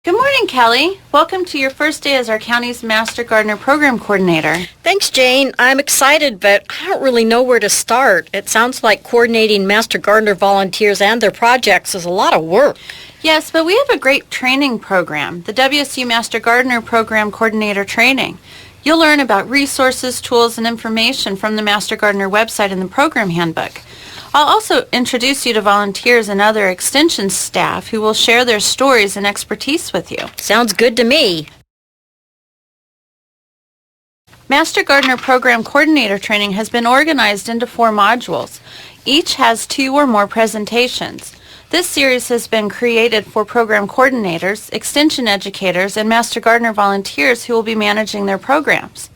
Good morning, Kelly. Welcome to your first day as our county's Master Gardener Program Coordinator. Thanks, Jane. I'm excited, but I don't really know where to start. It sounds like coordinating Master Gardener volunteers and their projects is a lot of work. Yes, but we have a great training program, the WSU Master Gardener Program Coordinator Training. You'll learn about resources, tools, and information from the Master Gardener website and the program handbook. I'll also introduce you to volunteers and other extension staff who will share their stories and expertise with you. Sounds good to me. Master Gardener Program Coordinator Training has been organized into 4 modules. Each has 2 or more presentations. This series has been created for program coordinators, extension educators, and Master Gardener volunteers who will be managing their programs.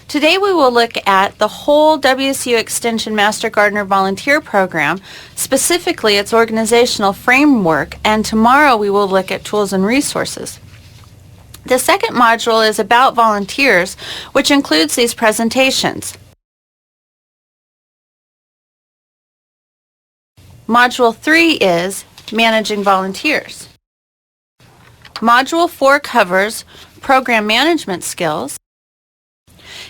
Today we will look at the whole WSU Extension Master Gardener Volunteer Program, specifically its organizational framework, and tomorrow we will look at tools and resources. The second module is about volunteers, which includes these presentations. Module 3 is Managing Volunteers. Module 4 covers Program Management Skills.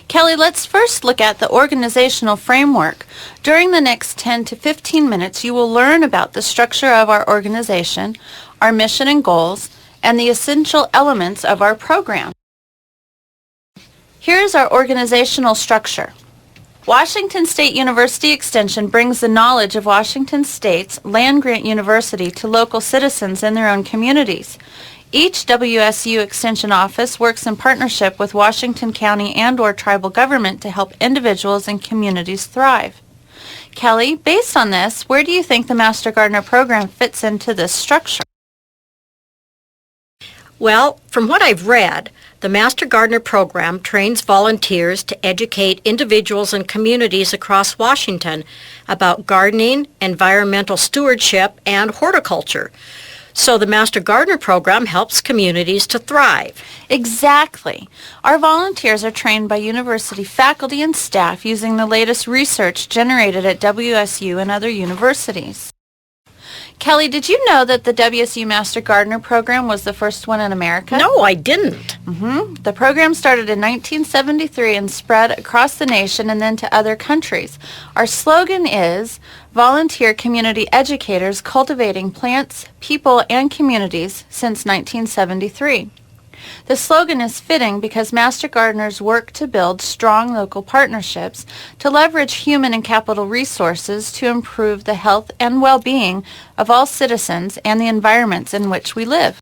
Kelly, let's first look at the organizational framework. During the next 10 to 15 minutes, you will learn about the structure of our organization, our mission and goals, and the essential elements of our program. Here is our organizational structure. Washington State University Extension brings the knowledge of Washington State's land-grant university to local citizens in their own communities. Each WSU Extension office works in partnership with Washington County and/or tribal government to help individuals and communities thrive. Kelly, based on this, where do you think the Master Gardener program fits into this structure? Well, from what I've read, the Master Gardener program trains volunteers to educate individuals and communities across Washington about gardening, environmental stewardship, and horticulture. So the Master Gardener program helps communities to thrive. Exactly. Our volunteers are trained by university faculty and staff using the latest research generated at WSU and other universities. Kelly, did you know that the WSU Master Gardener program was the first one in America? No, I didn't. The program started in 1973 and spread across the nation and then to other countries. Our slogan is Volunteer Community Educators Cultivating Plants, People, and Communities since 1973. The slogan is fitting because Master Gardeners work to build strong local partnerships to leverage human and capital resources to improve the health and well-being of all citizens and the environments in which we live.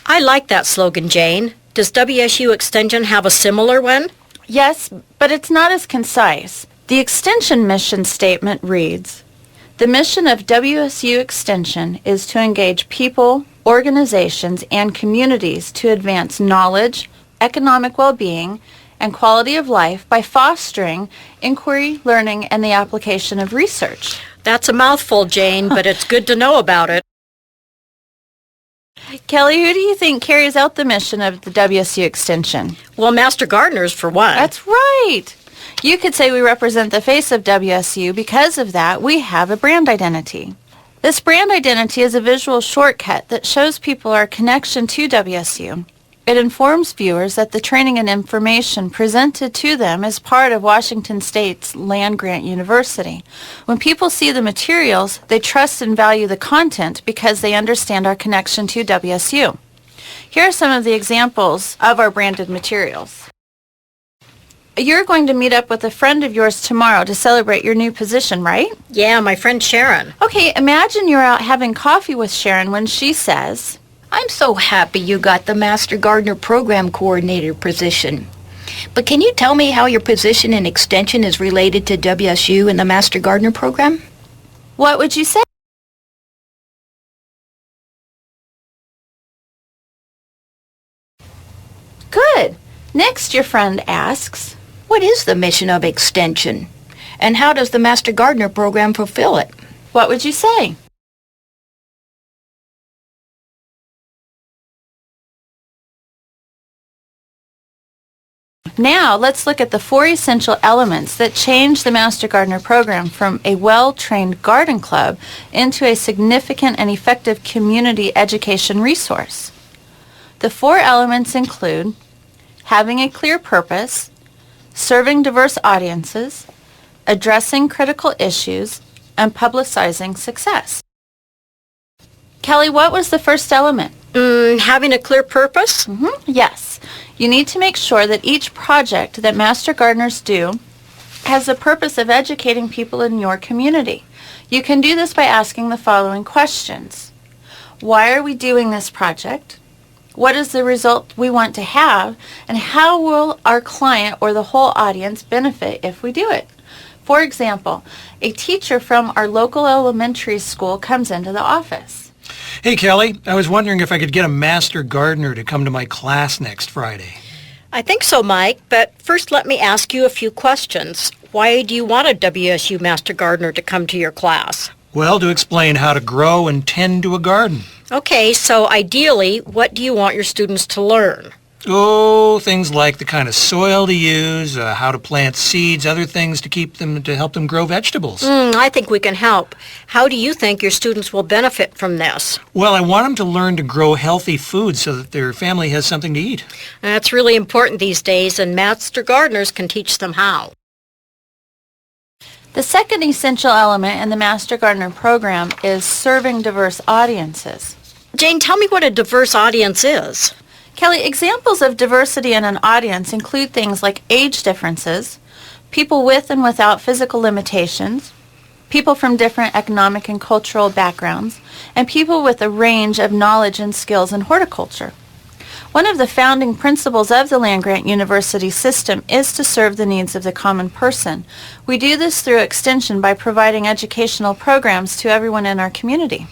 I like that slogan, Jane. Does WSU Extension have a similar one? Yes, but it's not as concise. The Extension mission statement reads, "The mission of WSU Extension is to engage people, organizations, and communities to advance knowledge, economic well-being, and quality of life by fostering inquiry, learning, and the application of research." That's a mouthful, Jane, but it's good to know about it. Kelly, who do you think carries out the mission of the WSU Extension? Well, Master Gardeners, for one. That's right. You could say we represent the face of WSU. Because of that, we have a brand identity. This brand identity is a visual shortcut that shows people our connection to WSU. It informs viewers that the training and information presented to them is part of Washington State's land-grant university. When people see the materials, they trust and value the content because they understand our connection to WSU. Here are some of the examples of our branded materials. You're going to meet up with a friend of yours tomorrow to celebrate your new position, right? Yeah, my friend Sharon. Okay, imagine you're out having coffee with Sharon when she says, "I'm so happy you got the Master Gardener Program Coordinator position. But can you tell me how your position in Extension is related to WSU and the Master Gardener Program?" what would you say? Good. Next, your friend asks, "What is the mission of Extension? And how does the Master Gardener Program fulfill it?" what would you say? Now, let's look at the 4 essential elements that change the Master Gardener program from a well-trained garden club into a significant and effective community education resource. The 4 elements include having a clear purpose, serving diverse audiences, addressing critical issues, and publicizing success. Kelly, what was the first element? Having a clear purpose? Yes. You need to make sure that each project that Master Gardeners do has the purpose of educating people in your community. You can do this by asking the following questions. Why are we doing this project? What is the result we want to have? And how will our client or the whole audience benefit if we do it? For example, a teacher from our local elementary school comes into the office. Hey, Kelly, I was wondering if I could get a Master Gardener to come to my class next Friday. I think so, Mike, but first let me ask you a few questions. Why do you want a WSU Master Gardener to come to your class? Well, to explain how to grow and tend to a garden. Okay, so ideally, what do you want your students to learn? Oh, things like the kind of soil to use, how to plant seeds, other things to help them grow vegetables. I think we can help. How do you think your students will benefit from this? Well, I want them to learn to grow healthy food so that their family has something to eat. That's really important these days, and Master Gardeners can teach them how. The second essential element in the Master Gardener program is serving diverse audiences. Jane, tell me what a diverse audience is. Kelly, examples of diversity in an audience include things like age differences, people with and without physical limitations, people from different economic and cultural backgrounds, and people with a range of knowledge and skills in horticulture. One of the founding principles of the land-grant university system is to serve the needs of the common person. We do this through extension by providing educational programs to everyone in our community.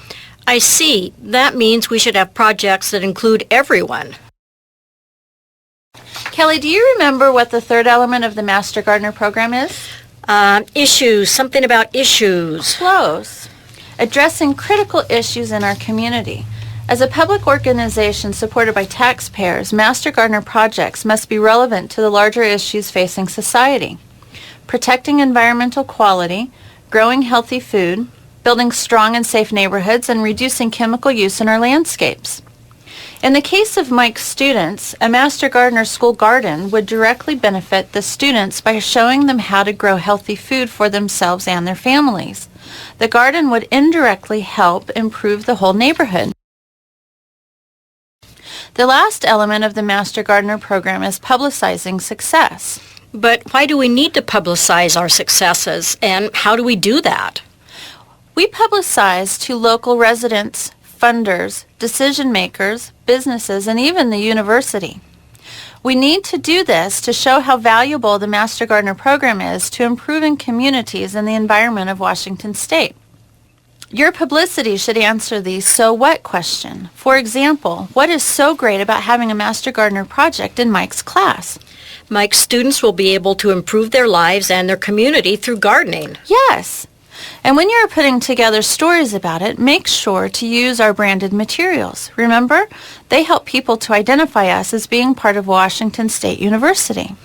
I see. That means we should have projects that include everyone. Kelly, do you remember what the third element of the Master Gardener program is? Issues. Something about issues. Close. Addressing critical issues in our community. As a public organization supported by taxpayers, Master Gardener projects must be relevant to the larger issues facing society. Protecting environmental quality, growing healthy food, building strong and safe neighborhoods, and reducing chemical use in our landscapes. In the case of Mike's students, a Master Gardener school garden would directly benefit the students by showing them how to grow healthy food for themselves and their families. The garden would indirectly help improve the whole neighborhood. The last element of the Master Gardener program is publicizing success. But why do we need to publicize our successes, and how do we do that? We publicize to local residents, funders, decision makers, businesses, and even the university. We need to do this to show how valuable the Master Gardener program is to improving communities and the environment of Washington State. Your publicity should answer the so what question. For example, what is so great about having a Master Gardener project in Mike's class? Mike's students will be able to improve their lives and their community through gardening. Yes. And when you're putting together stories about it, make sure to use our branded materials. Remember, they help people to identify us as being part of Washington State University.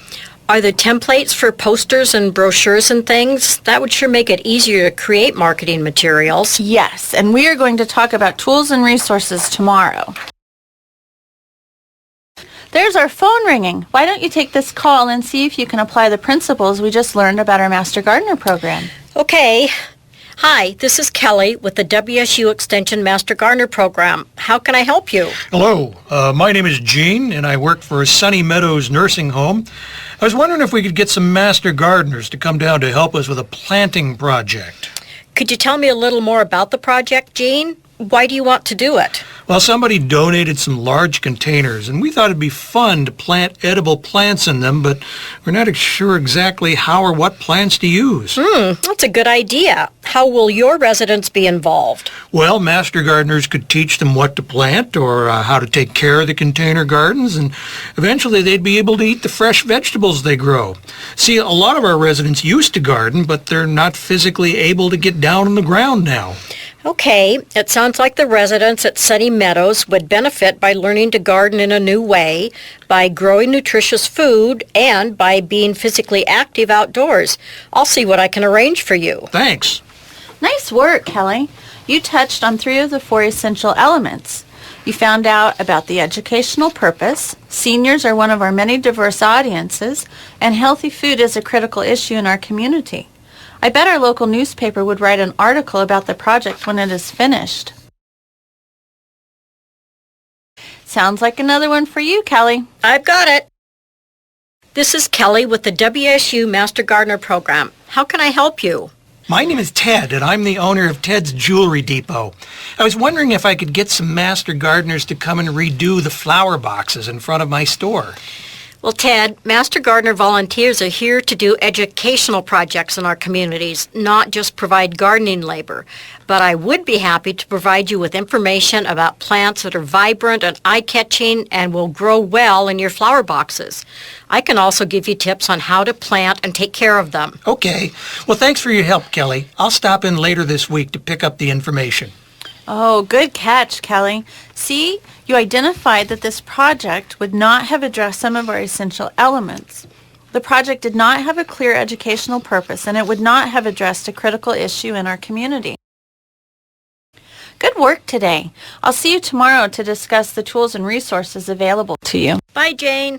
Are there templates for posters and brochures and things? That would sure make it easier to create marketing materials. Yes, and we are going to talk about tools and resources tomorrow. There's our phone ringing. Why don't you take this call and see if you can apply the principles we just learned about our Master Gardener program? Okay. Hi, this is Kelly with the WSU Extension Master Gardener program. How can I help you? Hello, my name is Gene, and I work for Sunny Meadows Nursing Home. I was wondering if we could get some Master Gardeners to come down to help us with a planting project. Could you tell me a little more about the project, Gene? Why do you want to do it? Well, somebody donated some large containers, and we thought it'd be fun to plant edible plants in them, but we're not sure exactly how or what plants to use. That's a good idea. How will your residents be involved? Well, Master Gardeners could teach them what to plant or how to take care of the container gardens, and eventually they'd be able to eat the fresh vegetables they grow. See, a lot of our residents used to garden, but they're not physically able to get down on the ground now. Okay, it sounds like the residents at Sunny Meadows would benefit by learning to garden in a new way, by growing nutritious food, and by being physically active outdoors. I'll see what I can arrange for you. Thanks. Nice work, Kelly. You touched on 3 of the 4 essential elements. You found out about the educational purpose, seniors are one of our many diverse audiences, and healthy food is a critical issue in our community. I bet our local newspaper would write an article about the project when it is finished. Sounds like another one for you, Kelly. I've got it. This is Kelly with the WSU Master Gardener Program. How can I help you? My name is Ted, and I'm the owner of Ted's Jewelry Depot. I was wondering if I could get some master gardeners to come and redo the flower boxes in front of my store. Well, Ted, Master Gardener volunteers are here to do educational projects in our communities, not just provide gardening labor. But I would be happy to provide you with information about plants that are vibrant and eye-catching and will grow well in your flower boxes. I can also give you tips on how to plant and take care of them. Okay. Well, thanks for your help, Kelly. I'll stop in later this week to pick up the information. Oh, good catch, Kelly. See, you identified that this project would not have addressed some of our essential elements. The project did not have a clear educational purpose, and it would not have addressed a critical issue in our community. Good work today. I'll see you tomorrow to discuss the tools and resources available to you. Bye, Jane.